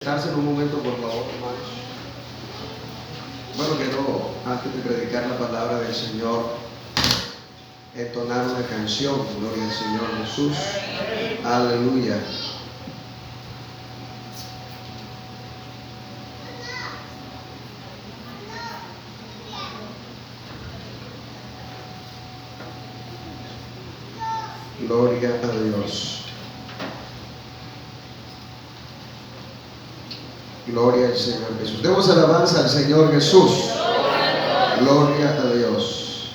Sentarse en un momento, por favor, hermanos. Bueno, quiero, antes de predicar la palabra del Señor, entonar una canción. Gloria al Señor Jesús. Aleluya. Gloria a Dios. Gloria al Señor Jesús. Demos alabanza al Señor Jesús. Gloria a Dios.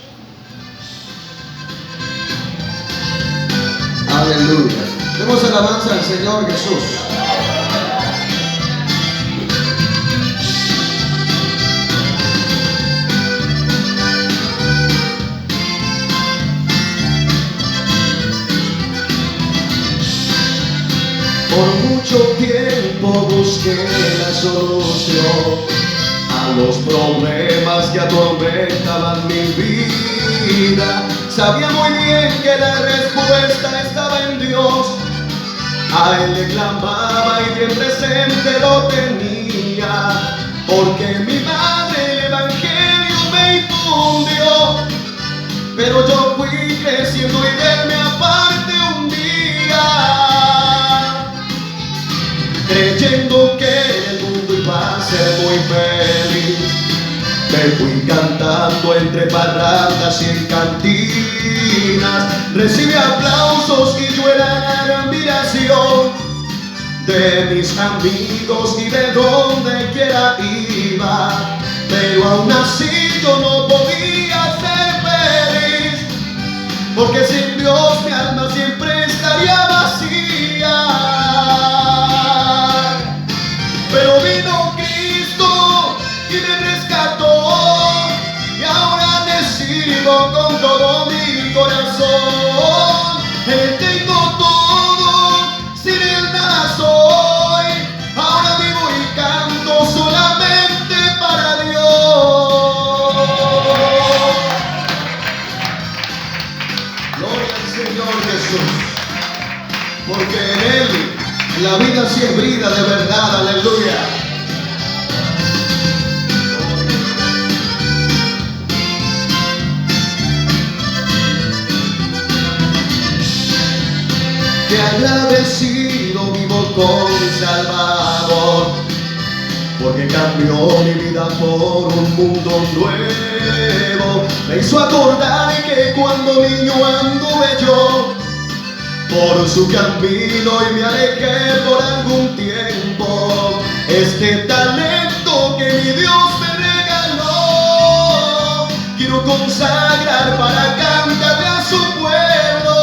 Aleluya. Demos alabanza al Señor Jesús. Por mucho tiempo busqué la solución a los problemas que atormentaban mi vida. Sabía muy bien que la respuesta estaba en Dios. A Él le clamaba y bien presente lo tenía, porque mi madre el Evangelio me infundió. Pero yo fui creciendo y de él me aparté un día, creyendo que en el mundo iba a ser muy feliz. Me fui cantando entre parrandas y en cantinas. Recibí aplausos y yo era la admiración de mis amigos y de donde quiera iba. Pero aún así yo no podía ser feliz, porque sin Dios mi alma siempre estaría vacía. Pero vino Cristo y me rescató, y ahora le sirvo con todo mi corazón. En Él tengo todo, sin Él nada soy. Ahora vivo y canto solamente para Dios. Gloria al Señor Jesús, porque en Él la vida sí es vida de verdad. Aleluya. Qué agradecido vivo con mi Salvador, porque cambió mi vida por un mundo nuevo. Me hizo acordar que cuando niño anduve yo por su camino y me alejé por algún tiempo. Este talento que mi Dios me regaló, quiero consagrar para cantarle a su pueblo.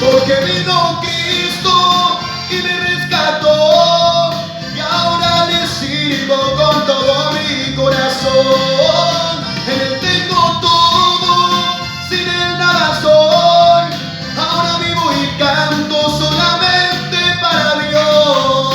Porque vino Cristo y me rescató, y ahora le sirvo con todo mi corazón. En Él tengo todo, sin Él nada soy. Ahora vivo y canto solamente para Dios.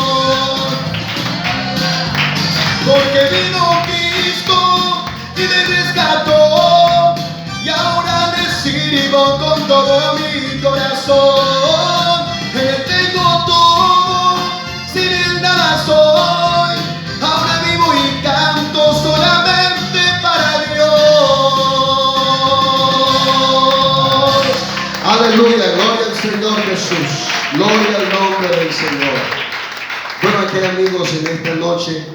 Porque vino Cristo y me rescató, y ahora le sirvo con todo mi corazón. En Él tengo todo, sin Él nada soy. Ahora vivo y canto solamente para Dios. Aleluya, gloria al Señor Jesús. Gloria al nombre del Señor. Bueno, aquí hay amigos en esta noche,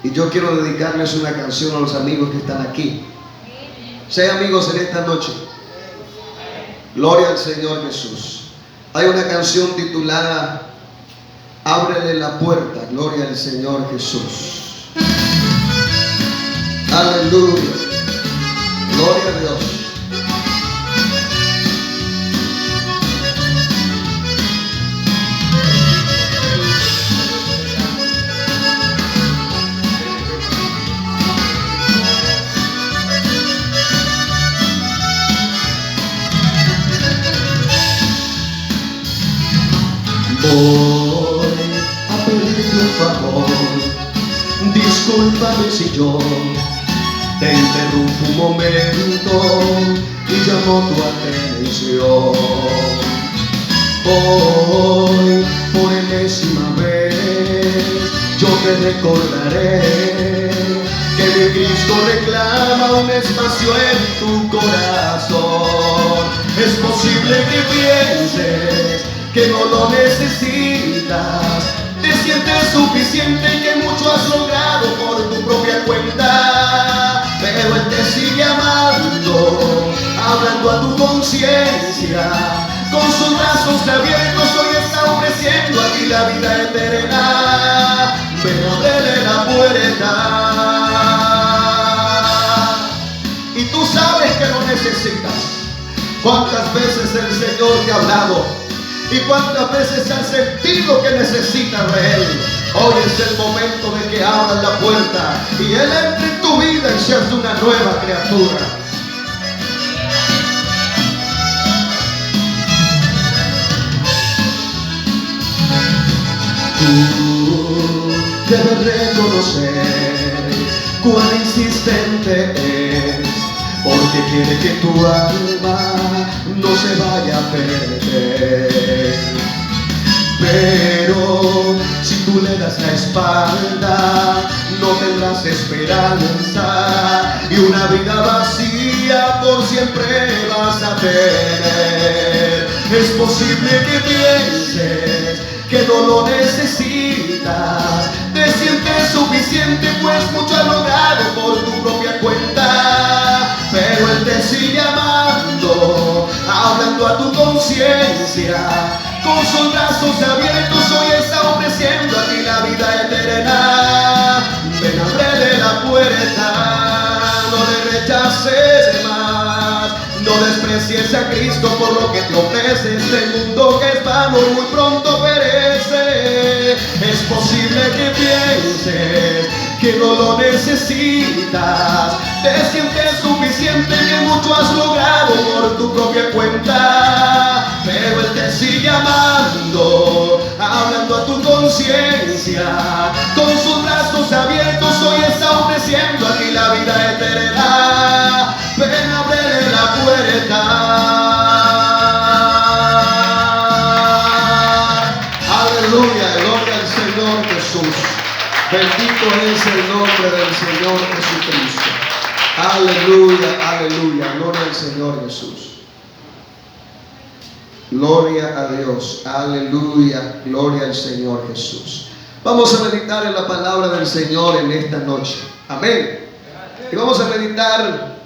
y yo quiero dedicarles una canción a los amigos que están aquí. Si hay amigos en esta noche, gloria al Señor Jesús. Hay una canción titulada Ábrele la puerta. Gloria al Señor Jesús. Aleluya. Gloria a Dios. Voy a pedirte un favor, discúlpame si yo te interrumpo un momento y llamo tu atención. Hoy, por enésima vez, yo te recordaré que mi Cristo reclama un espacio en tu corazón. Es posible que pienses que no lo necesitas, te sientes suficiente y que mucho has logrado por tu propia cuenta, pero Él te sigue amando, hablando a tu conciencia. Con sus brazos abiertos hoy está ofreciendo a ti la vida eterna. Ven, ábrele la puerta. Y tú sabes que lo necesitas. ¿Cuántas veces el Señor te ha hablado? ¿Y cuántas veces has sentido que necesitas de Él? Hoy es el momento de que abras la puerta y Él entre en tu vida y seas una nueva criatura. Tú debes reconocer cuán insistente es, porque quiere que tu alma no se vaya a perder. Pero si tú le das la espalda, no tendrás esperanza y una vida vacía por siempre vas a tener. Es posible que pienses que no lo necesitas, te sientes suficiente pues mucho has logrado por tu propia cuenta, pero Él te sigue amando, hablando a tu conciencia. Con sus brazos abiertos hoy está ofreciendo a ti la vida eterna. Ven, ábrele la puerta, no le rechaces más, no desprecies a Cristo por lo que te ofrece este mundo que es vano y muy pronto perece. Es posible que pienses que no lo necesitas, te sientes suficiente que mucho has logrado por tu propia cuenta, pero Él te sigue amando, hablando a tu conciencia. Con sus brazos abiertos hoy está ofreciendo a ti la vida eterna. Ven, ábrele la puerta. Aleluya, gloria al Señor Jesús. Bendito es el nombre del Señor Jesucristo. Aleluya, aleluya, gloria al Señor Jesús. Gloria a Dios, aleluya, gloria al Señor Jesús. Vamos a meditar en la palabra del Señor en esta noche. Amén. Y vamos a meditar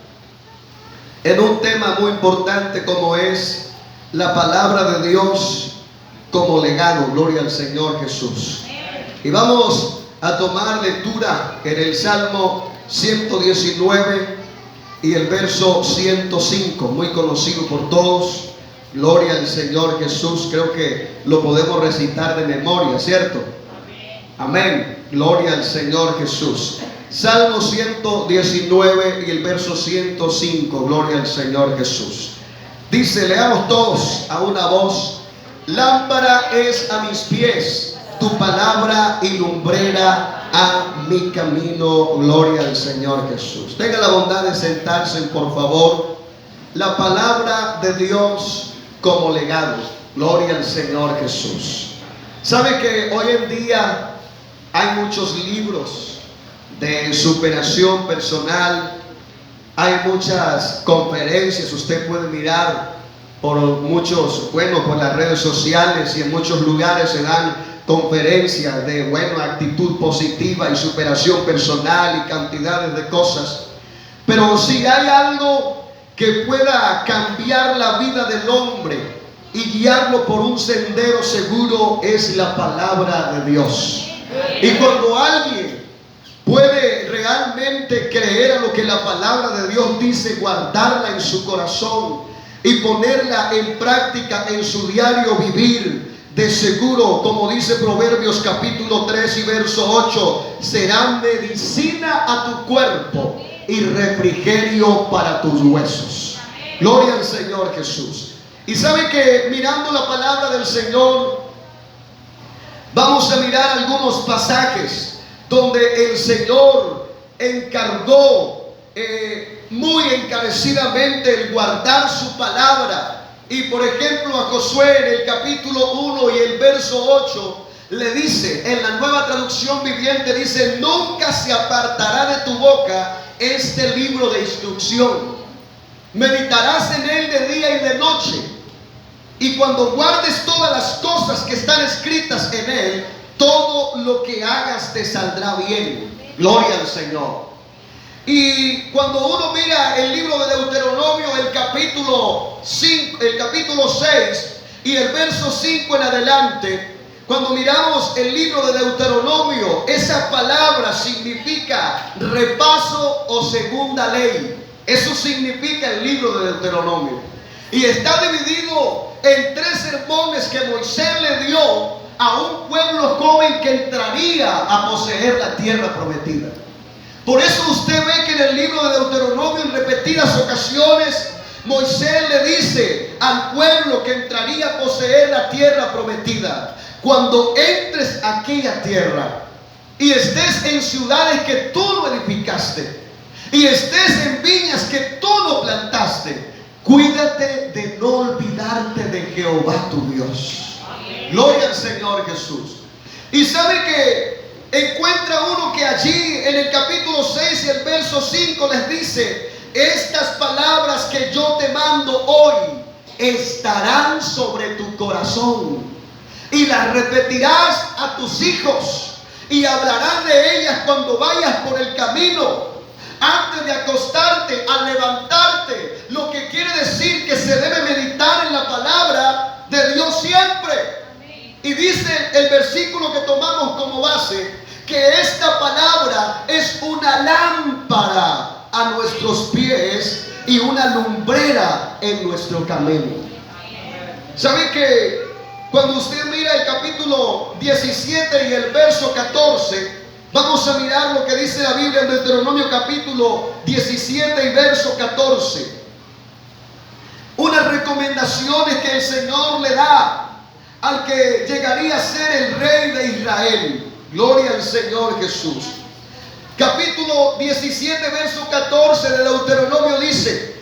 en un tema muy importante como es la palabra de Dios como legado. Gloria al Señor Jesús. Y vamos a tomar lectura en el Salmo 119 y el verso 105, muy conocido por todos. Gloria al Señor Jesús. Creo que lo podemos recitar de memoria, ¿cierto? Amén. Gloria al Señor Jesús. Salmo 119 y el verso 105. Gloria al Señor Jesús. Dice, leamos todos a una voz. Lámpara es a mis pies tu palabra y lumbrera a mi camino. Gloria al Señor Jesús. Tenga la bondad de sentarse, por favor. La palabra de Dios como legado. Gloria al Señor Jesús. ¿Sabe que hoy en día hay muchos libros de superación personal? Hay muchas conferencias. Usted puede mirar por por las redes sociales, y en muchos lugares se dan conferencias de actitud positiva y superación personal y cantidades de cosas. Pero si hay algo que pueda cambiar la vida del hombre y guiarlo por un sendero seguro, es la palabra de Dios. Y cuando alguien puede realmente creer a lo que la palabra de Dios dice, guardarla en su corazón y ponerla en práctica en su diario vivir, de seguro, como dice Proverbios capítulo 3 y verso 8, será medicina a tu cuerpo y refrigerio para tus huesos. Gloria al Señor Jesús. Y sabe que mirando la palabra del Señor, vamos a mirar algunos pasajes donde el Señor encargó muy encarecidamente el guardar su palabra Y por ejemplo a Josué en el capítulo 1 y el verso 8 le dice, en la Nueva Traducción Viviente dice: nunca se apartará de tu boca este libro de instrucción. Meditarás en él de día y de noche. Y cuando guardes todas las cosas que están escritas en él, todo lo que hagas te saldrá bien. Gloria al Señor. Y cuando uno mira el libro de Deuteronomio, el capítulo 6 y el verso 5 en adelante, cuando miramos el libro de Deuteronomio, esa palabra significa repaso o segunda ley. Eso significa el libro de Deuteronomio. Y está dividido en 3 sermones que Moisés le dio a un pueblo joven que entraría a poseer la tierra prometida. Por eso usted ve que en el libro de Deuteronomio, en repetidas ocasiones, Moisés le dice al pueblo que entraría a poseer la tierra prometida: cuando entres a aquella tierra y estés en ciudades que tú no edificaste y estés en viñas que tú no plantaste, cuídate de no olvidarte de Jehová tu Dios. Gloria al Señor Jesús. Y sabe que encuentra uno que allí en el capítulo 6 y el verso 5 les dice: estas palabras que yo te mando hoy estarán sobre tu corazón y las repetirás a tus hijos y hablarás de ellas cuando vayas por el camino, antes de acostarte, al levantarte. Lo que quiere decir que se debe meditar en la palabra de Dios siempre. Y dice el versículo que tomamos como base que esta palabra es una lámpara a nuestros pies y una lumbrera en nuestro camino. ¿Sabe que cuando usted mira el capítulo 17 y el verso 14, vamos a mirar lo que dice la Biblia en Deuteronomio capítulo 17 y verso 14? Unas recomendaciones que el Señor le da al que llegaría a ser el rey de Israel. Gloria al Señor Jesús. Capítulo 17, verso 14 de Deuteronomio dice: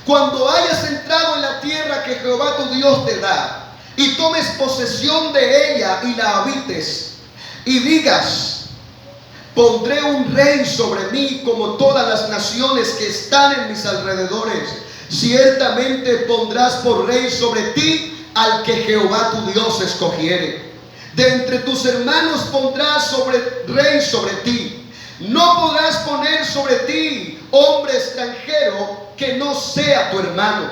cuando hayas entrado en la tierra que Jehová tu Dios te da, y tomes posesión de ella y la habites, y digas: pondré un rey sobre mí como todas las naciones que están en mis alrededores, ciertamente pondrás por rey sobre ti al que Jehová tu Dios escogiere. De entre tus hermanos pondrás rey sobre ti. No podrás poner sobre ti hombre extranjero que no sea tu hermano.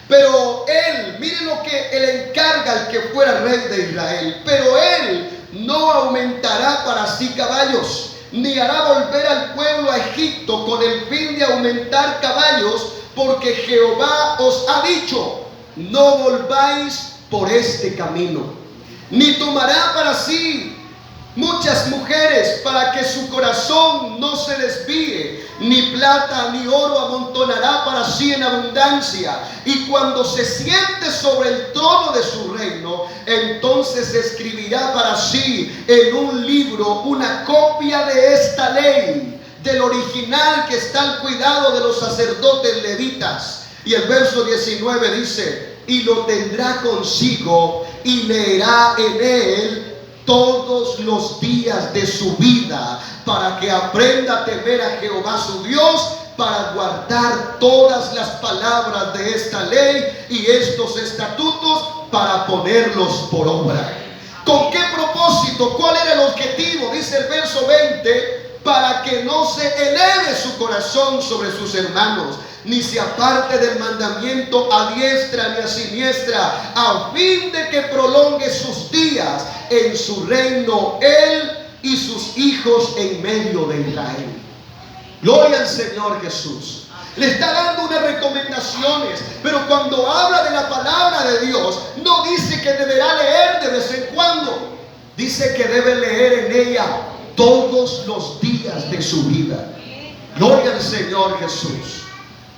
Pero él, mire lo que él encarga al que fuera rey de Israel: pero él no aumentará para sí caballos, ni hará volver al pueblo a Egipto con el fin de aumentar caballos, porque Jehová os ha dicho: no volváis por este camino. Ni tomará para sí muchas mujeres, para que su corazón no se desvíe, ni plata ni oro amontonará para sí en abundancia. Y cuando se siente sobre el trono de su reino, entonces escribirá para sí en un libro una copia de esta ley, del original que está al cuidado de los sacerdotes levitas. Y el verso 19 dice: y lo tendrá consigo y leerá en él todos los días de su vida, para que aprenda a temer a Jehová su Dios, para guardar todas las palabras de esta ley y estos estatutos, para ponerlos por obra. ¿Con qué propósito? ¿Cuál era el objetivo? Dice el verso 20: para que no se eleve su corazón sobre sus hermanos, ni se aparte del mandamiento a diestra ni a siniestra, a fin de que prolongue sus días en su reino, él y sus hijos en medio de Israel. Gloria al Señor Jesús. Le está dando unas recomendaciones, pero cuando habla de la palabra de Dios, no dice que deberá leer de vez en cuando. Dice que debe leer en ella todos los días de su vida. Gloria al Señor Jesús.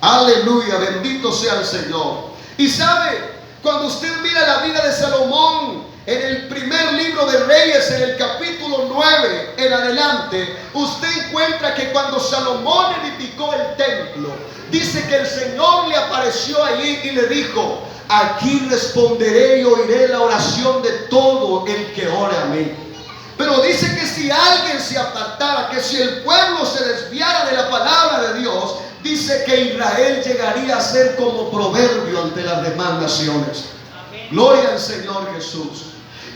Aleluya, bendito sea el Señor. Y sabe, cuando usted mira la vida de Salomón en el primer libro de Reyes, en el capítulo 9 en adelante, usted encuentra que cuando Salomón edificó el templo, dice que el Señor le apareció allí y le dijo: aquí responderé y oiré la oración de todo el que ore a mí. Pero dice que si alguien se apartara, que si el pueblo se desviara de la palabra de Dios, dice que Israel llegaría a ser como proverbio ante las demás naciones. Gloria al Señor Jesús.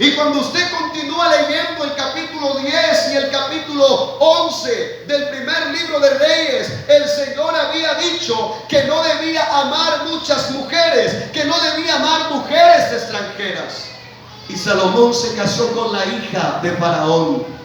Y cuando usted continúa leyendo el capítulo 10 y el capítulo 11 del primer libro de Reyes, el Señor había dicho que no debía amar muchas mujeres, que no debía amar mujeres extranjeras. Y Salomón se casó con la hija de Faraón.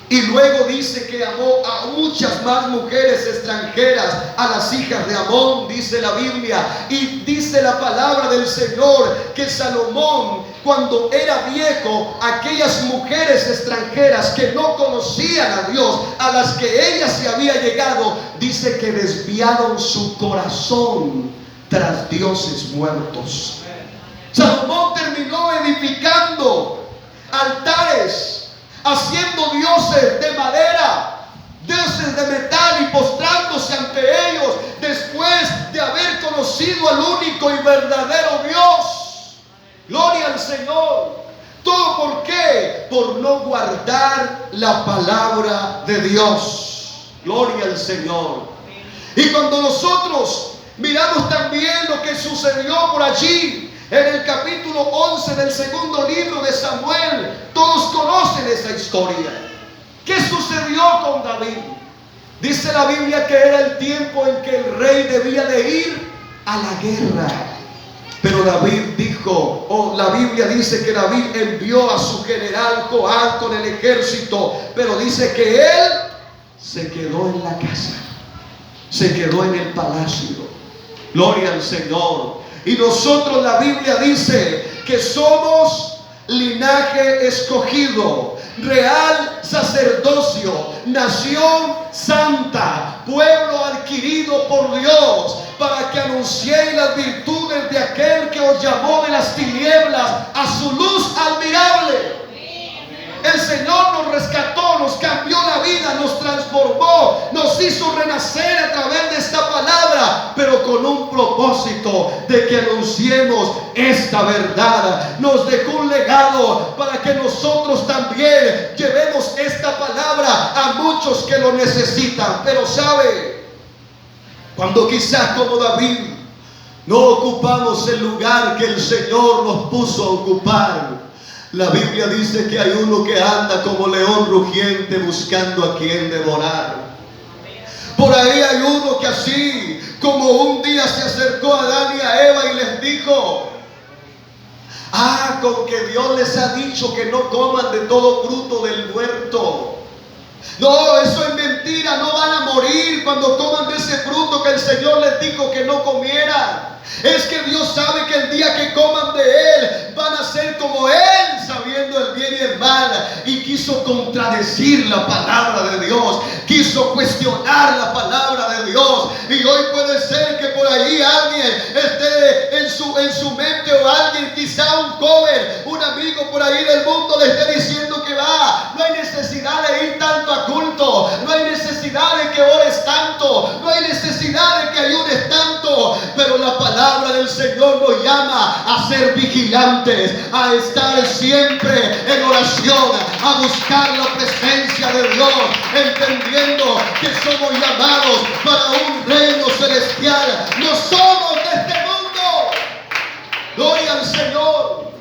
Y luego dice que amó a muchas más mujeres extranjeras, a las hijas de Amón, dice la Biblia. Y dice la palabra del Señor que Salomón, cuando era viejo, aquellas mujeres extranjeras que no conocían a Dios, a las que ella se había llegado, dice que desviaron su corazón tras dioses muertos. Salomón terminó edificando altares, haciendo dioses de madera, dioses de metal, y postrándose ante ellos después de haber conocido al único y verdadero Dios. Gloria al Señor. ¿Todo por qué? Por no guardar la palabra de Dios. Gloria al Señor. Y cuando nosotros miramos también lo que sucedió por allí en el capítulo 11 del segundo libro de Samuel, todos conocen esa historia. ¿Qué sucedió con David? Dice la Biblia que era el tiempo en que el rey debía de ir a la guerra. Pero David dijo, la Biblia dice que David envió a su general Joab con el ejército, pero dice que él se quedó en la casa, se quedó en el palacio. Gloria al Señor. Y nosotros, la Biblia dice que somos linaje escogido, real sacerdocio, nación santa, pueblo adquirido por Dios, para que anunciéis las virtudes de aquel que os llamó de las tinieblas a su luz admirable. El Señor nos rescató, nos cambió la vida, nos transformó, nos hizo renacer a través de esta palabra, pero con un propósito de que anunciemos esta verdad. Nos dejó un legado para que nosotros también llevemos esta palabra a muchos que lo necesitan. Pero sabe, cuando quizás como David no ocupamos el lugar que el Señor nos puso a ocupar, la Biblia dice que hay uno que anda como león rugiente buscando a quien devorar. Por ahí hay uno que así como un día se acercó a Adán y a Eva y les dijo: con que Dios les ha dicho que no coman de todo fruto del huerto. No, eso es mentira, no van a morir cuando coman de ese fruto que el Señor les dijo que no comieran. Es que Dios sabe que el día que coman de Él van a ser como Él, sabiendo el bien y el mal. Y quiso contradecir la palabra de Dios, quiso cuestionar la palabra de Dios. Y hoy puede ser que por ahí alguien esté en su mente, o alguien, quizá un joven, un amigo por ahí del mundo, le esté diciendo que no hay necesidad de ir tanto a culto, no hay necesidad de que ores tanto, no hay necesidad de que ayunes tanto. Pero la palabra del Señor nos llama a ser vigilantes, a estar siempre en oración, a buscar la presencia de Dios, entendiendo que somos llamados para un reino celestial. No somos de este mundo. Gloria al Señor.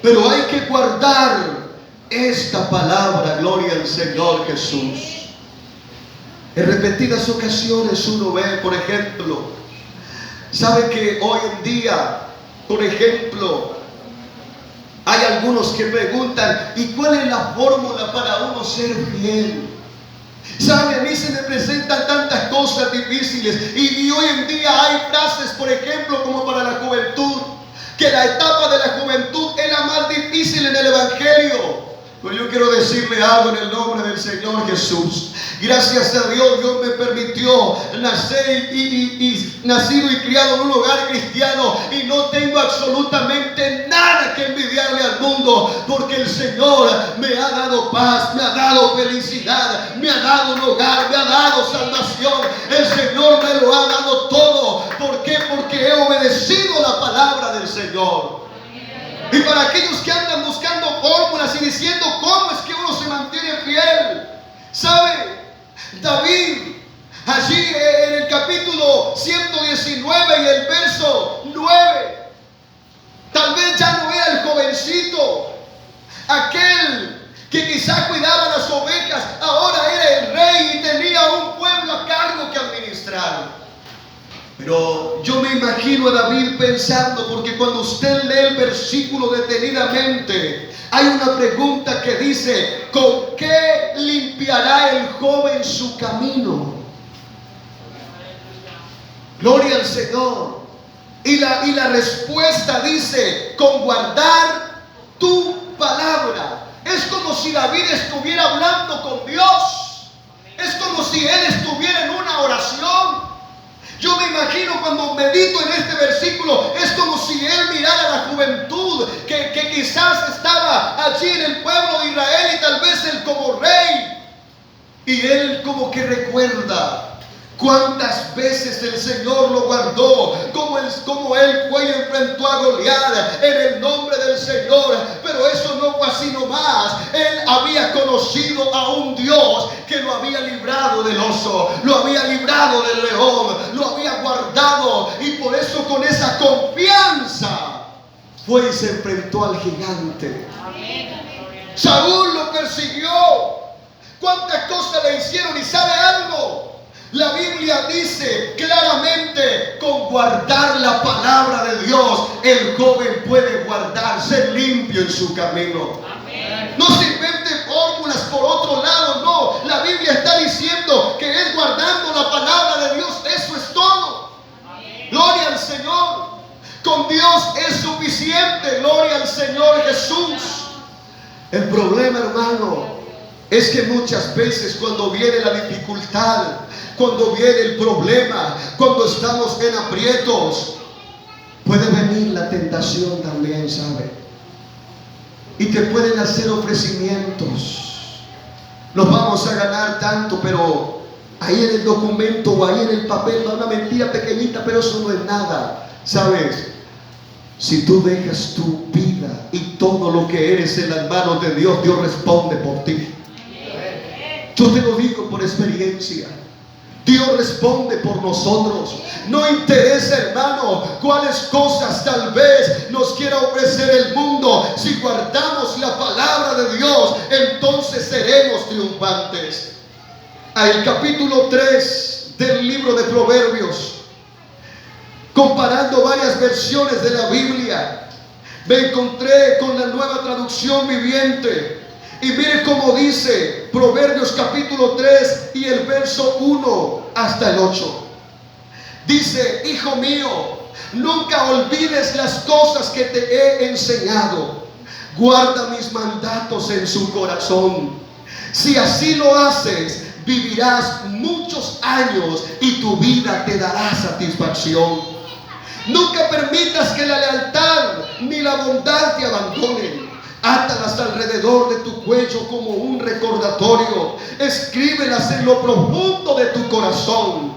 Pero hay que guardar esta palabra. Gloria al Señor Jesús. En repetidas ocasiones uno ve, por ejemplo, sabe que hoy en día, por ejemplo, hay algunos que preguntan: ¿y cuál es la fórmula para uno ser fiel? ¿Sabe? A mí se me presentan tantas cosas difíciles, y hoy en día hay frases, por ejemplo, como para la juventud, que la etapa de la juventud es la más difícil en el Evangelio. Pero yo quiero decirle algo en el nombre del Señor Jesús. Gracias a Dios, Dios me permitió nacer y nacido y criado en un hogar cristiano, y no tengo absolutamente nada que envidiarle al mundo, porque el Señor me ha dado paz, me ha dado felicidad, me ha dado un hogar, me ha dado salvación. El Señor me lo ha dado todo. ¿Por qué? Porque porque he obedecido la palabra del Señor. Y para aquellos que andan buscando fórmulas y diciendo cómo es que uno se mantiene fiel, ¿sabe? David, allí en el capítulo 119 y el verso 9, tal vez ya no era el jovencito, aquel que quizá cuidaba las ovejas, ahora era el rey y tenía un pueblo a cargo que administrar. Pero yo me imagino a David pensando, porque cuando usted lee el versículo detenidamente, hay una pregunta que dice: ¿con qué limpiará el joven su camino? Gloria al Señor. Y la respuesta dice: con guardar tu palabra. Es como si David estuviera hablando con Dios. Es como si él estuviera en una oración. Yo me imagino cuando medito en este versículo, es como si él mirara a la juventud que quizás estaba allí en el pueblo de Israel, y tal vez él como rey, y él como que recuerda cuántas veces el Señor lo guardó, como él fue y enfrentó a Goliat en el nombre del Señor. Pero eso no fue así nomás. Él había conocido a un Dios que lo había librado del oso, lo había librado del león, lo había guardado, y por eso con esa confianza fue y se enfrentó al gigante. Saúl lo persiguió. ¿Cuántas cosas le hicieron? ¿Y sabe algo? La Biblia dice claramente: con guardar la palabra de Dios, el joven puede guardarse limpio en su camino. Amén. No se invente fórmulas por otro lado, no. La Biblia está diciendo que es guardando la palabra de Dios, eso es todo. Amén. Gloria al Señor. Con Dios es suficiente. Gloria al Señor Jesús. El problema, hermano, es que muchas veces cuando viene la dificultad, cuando viene el problema, cuando estamos en aprietos, puede venir la tentación también, ¿sabe? Y te pueden hacer ofrecimientos. Nos vamos a ganar tanto, pero ahí en el documento o ahí en el papel va una mentira pequeñita, pero eso no es nada, ¿sabes? Si tú dejas tu vida y todo lo que eres en las manos de Dios, Dios responde por ti. Yo te lo digo por experiencia. Dios responde por nosotros. No interesa, hermano, cuáles cosas tal vez nos quiera ofrecer el mundo. Si guardamos la palabra de Dios, entonces seremos triunfantes. El capítulo 3 del libro de Proverbios, comparando varias versiones de la Biblia, me encontré con la Nueva Traducción Viviente. Y mire cómo dice Proverbios capítulo 3 y el verso 1 hasta el 8. Dice: hijo mío, nunca olvides las cosas que te he enseñado. Guarda mis mandatos en su corazón. Si así lo haces, vivirás muchos años y tu vida te dará satisfacción. Nunca permitas que la lealtad ni la bondad te abandonen. Átalas alrededor de tu cuello como un recordatorio. Escríbelas en lo profundo de tu corazón.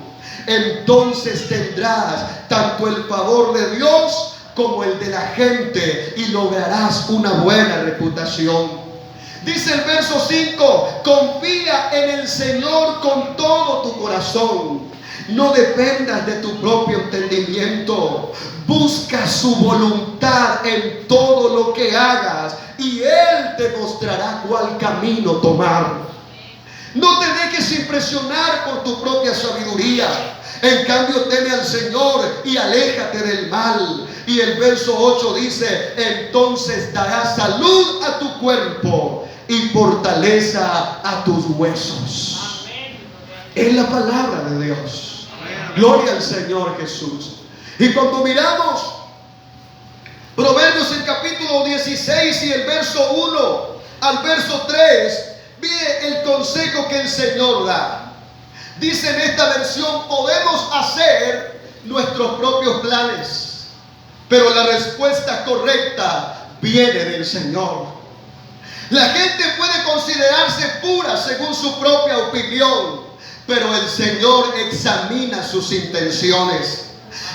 Entonces tendrás tanto el favor de Dios como el de la gente y lograrás una buena reputación. Dice el verso 5: confía en el Señor con todo tu corazón. No dependas de tu propio entendimiento. Busca su voluntad en todo lo que hagas y Él te mostrará cuál camino tomar. No te dejes impresionar por tu propia sabiduría. En cambio, teme al Señor y aléjate del mal. Y el verso 8 dice: entonces darás salud a tu cuerpo y fortaleza a tus huesos. Es la palabra de Dios. Gloria al Señor Jesús. Y cuando miramos Proverbios el capítulo 16 y el verso 1 al verso 3, mire el consejo que el Señor da. Dice en esta versión: podemos hacer nuestros propios planes, pero la respuesta correcta viene del Señor. La gente puede considerarse pura según su propia opinión, pero el Señor examina sus intenciones.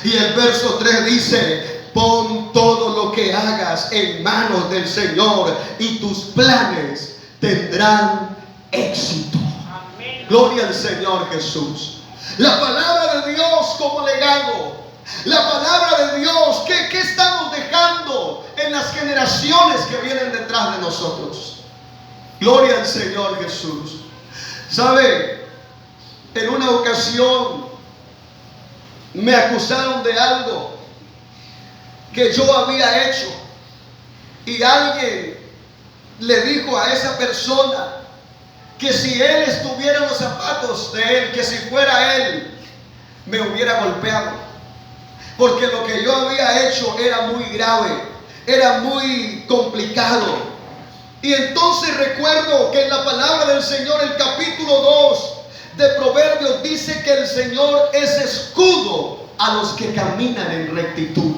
Y el verso 3 dice: pon todo lo que hagas en manos del Señor y tus planes tendrán éxito. Gloria al Señor Jesús. La palabra de Dios como legado. La palabra de Dios, ¿qué estamos dejando en las generaciones que vienen detrás de nosotros? Gloria al Señor Jesús. ¿Sabe? En una ocasión me acusaron de algo que yo había hecho, y alguien le dijo a esa persona que si él estuviera en los zapatos de él, que si fuera él, me hubiera golpeado, porque lo que yo había hecho era muy grave, era muy complicado. Y entonces recuerdo que en la palabra del Señor, el capítulo 2 de Proverbios, dice que el Señor es escudo a los que caminan en rectitud.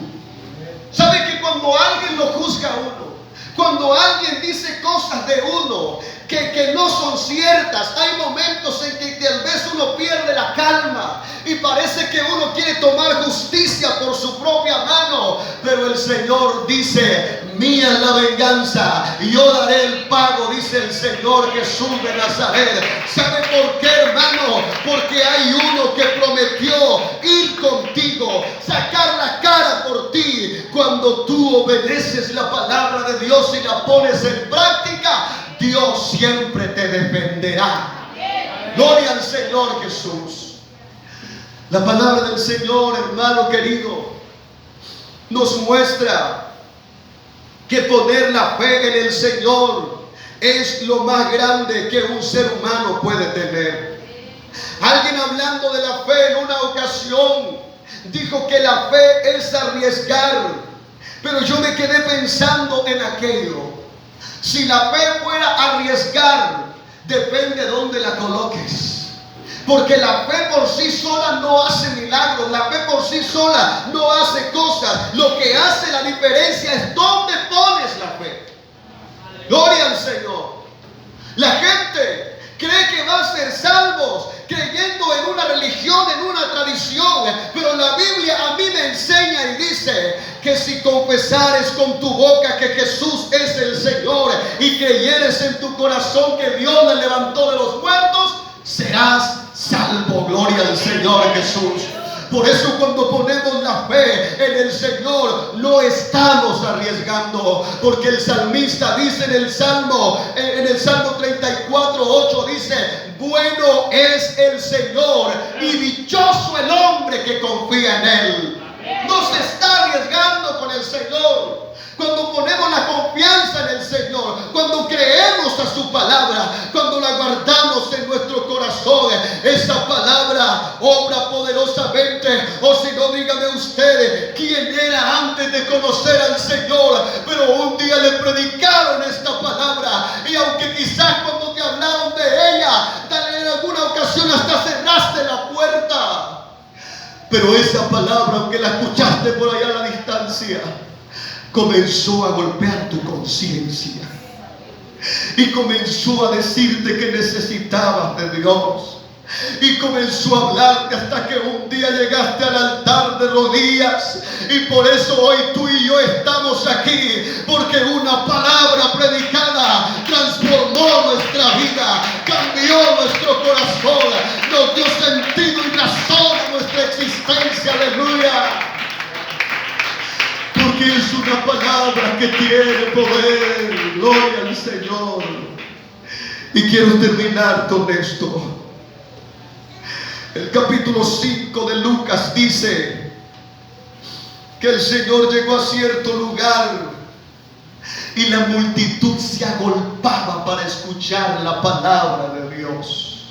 ¿Sabe que cuando alguien lo juzga a uno, cuando alguien dice cosas de uno que no son ciertas, hay momentos en que tal vez uno pierde la calma y parece que uno quiere tomar justicia por su propia mano, pero el Señor dice: mía es la venganza, yo daré el pago, dice el Señor Jesús de Nazaret. ¿Sabe por qué, hermano? Porque hay uno que prometió ir contigo, sacar la cara por ti. Cuando tú obedeces la palabra de Dios y la pones en práctica, Dios siempre te defenderá. Gloria al Señor Jesús. La palabra del Señor, hermano querido, nos muestra que poner la fe en el Señor es lo más grande que un ser humano puede tener. Alguien, hablando de la fe en una ocasión, dijo que la fe es arriesgar, pero yo me quedé pensando en aquello. Si la fe fuera arriesgar, depende de dónde la coloques. Porque la fe por sí sola no hace milagros, la fe por sí sola no hace cosas. Lo que hace la diferencia es dónde pones la fe. Gloria al Señor. La gente cree que va a ser salvos creyendo en una religión, en una tradición, pero la Biblia a mí me enseña y dice que si confesares con tu boca que Jesús es el Señor y creyeres en tu corazón que Dios le levantó de los muertos, serás salvo. Gloria al Señor Jesús. Por eso cuando ponemos la fe en el Señor no estamos arriesgando, porque el salmista dice en el Salmo 34:8, dice: bueno es el Señor y dichoso el hombre que confía en Él. No se está arriesgando con el Señor. Cuando ponemos la confianza en el Señor, cuando creemos a su palabra, cuando la guardamos en nuestro corazón, esa palabra obra poderosamente. O si no, dígame usted quién era antes de conocer al Señor, pero un día le predicaron esta palabra, y aunque quizás cuando te hablaron de ella, en alguna ocasión hasta cerraste la puerta, pero esa palabra, aunque la escuchaste por allá a la distancia, comenzó a golpear tu conciencia y comenzó a decirte que necesitabas de Dios, y comenzó a hablarte hasta que un día llegaste al altar de rodillas. Y por eso hoy tú y yo estamos aquí, porque una palabra predicada transformó nuestra vida, cambió nuestro corazón, nos dio sentido y razón a nuestra existencia. Aleluya. Porque es una palabra que tiene poder. Gloria al Señor. Y quiero terminar con esto. El capítulo 5 de Lucas dice que el Señor llegó a cierto lugar y la multitud se agolpaba para escuchar la palabra de Dios.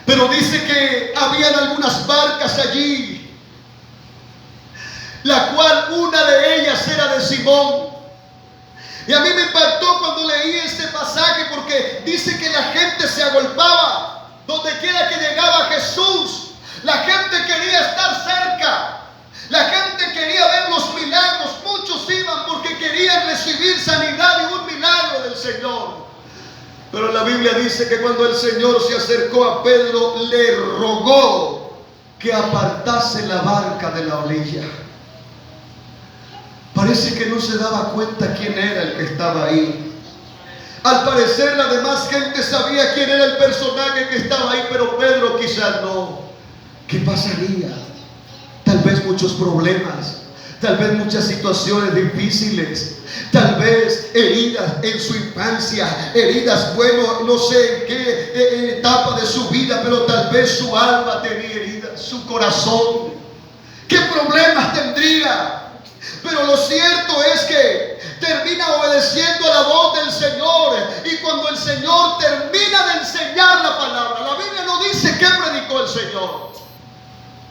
Pero dice que habían algunas barcas allí, la cual una de ellas era de Simón. Y a mí me impactó cuando leí este pasaje, porque dice que la gente se agolpaba donde quiera que llegaba Jesús. La gente quería estar cerca, la gente quería ver los milagros. Muchos iban porque querían recibir sanidad y un milagro del Señor. Pero la Biblia dice que cuando el Señor se acercó a Pedro, le rogó que apartase la barca de la orilla. Parece que no se daba cuenta quién era el que estaba ahí. Al parecer la demás gente sabía quién era el personaje que estaba ahí, pero Pedro quizás no. ¿Qué pasaría? Tal vez muchos problemas, tal vez muchas situaciones difíciles, tal vez heridas en su infancia, heridas, bueno, no sé en qué etapa de su vida, pero tal vez su alma tenía heridas, su corazón. ¿Qué problemas tendría? Pero lo cierto es que termina obedeciendo a la voz del Señor, y cuando el Señor termina de enseñar la palabra, la Biblia no dice qué predicó el Señor,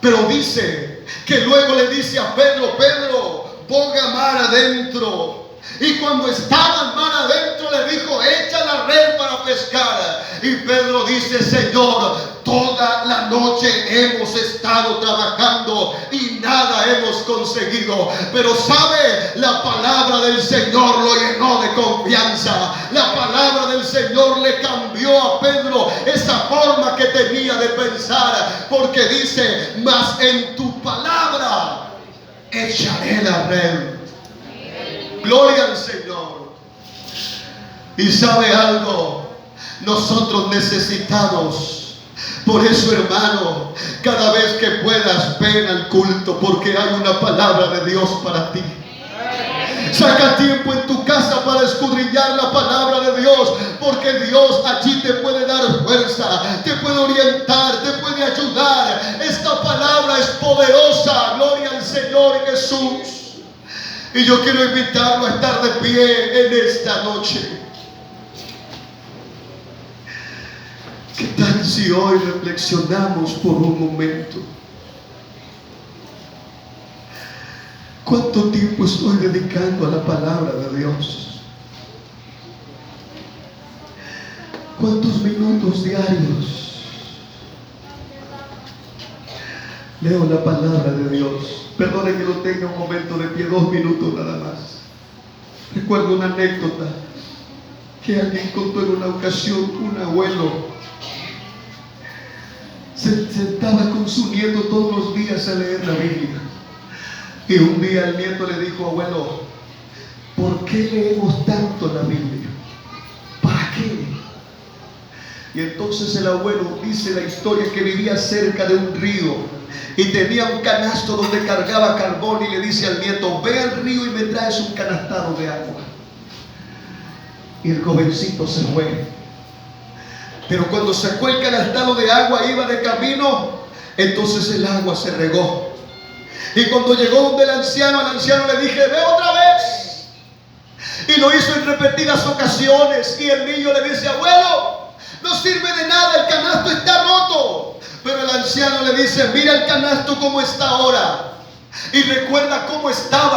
pero dice que luego le dice a Pedro: Pedro, ponga mar adentro. Y cuando estaba en mar adentro le dijo: echa la red para pescar. Y Pedro dice: Señor, toda la noche hemos estado trabajando y nada hemos conseguido. Pero sabe, la palabra del Señor lo llenó de confianza. La palabra del Señor le cambió a Pedro esa forma que tenía de pensar, porque dice: mas en tu palabra echaré la red. Gloria al Señor. Y sabe algo, nosotros necesitamos, por eso, hermano, cada vez que puedas, ven al culto, porque hay una palabra de Dios para ti. Saca tiempo en tu casa para escudriñar la palabra de Dios, porque Dios allí te puede dar fuerza, te puede orientar, te puede ayudar. Esta palabra es poderosa. Gloria al Señor Jesús. Y yo quiero invitarlo a estar de pie en esta noche. ¿Qué tal si hoy reflexionamos por un momento? ¿Cuánto tiempo estoy dedicando a la palabra de Dios? ¿Cuántos minutos diarios leo la palabra de Dios? Perdone que no tenga un momento de pie, 2 minutos nada más. Recuerdo una anécdota que alguien contó en una ocasión. Un abuelo se sentaba con su nieto todos los días a leer la Biblia. Y un día el nieto le dijo: abuelo, ¿por qué leemos tanto la Biblia? ¿Para qué? Y entonces el abuelo dice la historia que vivía cerca de un río y tenía un canasto donde cargaba carbón, y le dice al nieto: ve al río y me traes un canastado de agua. Y el jovencito se fue. Pero cuando sacó el canastado de agua, iba de camino, entonces el agua se regó. Y cuando llegó donde el anciano, al anciano le dije: ve otra vez. Y lo hizo en repetidas ocasiones. Y el niño le dice: abuelo, no sirve de nada, el canasto está roto. Pero el anciano le dice: mira el canasto como está ahora, y recuerda cómo estaba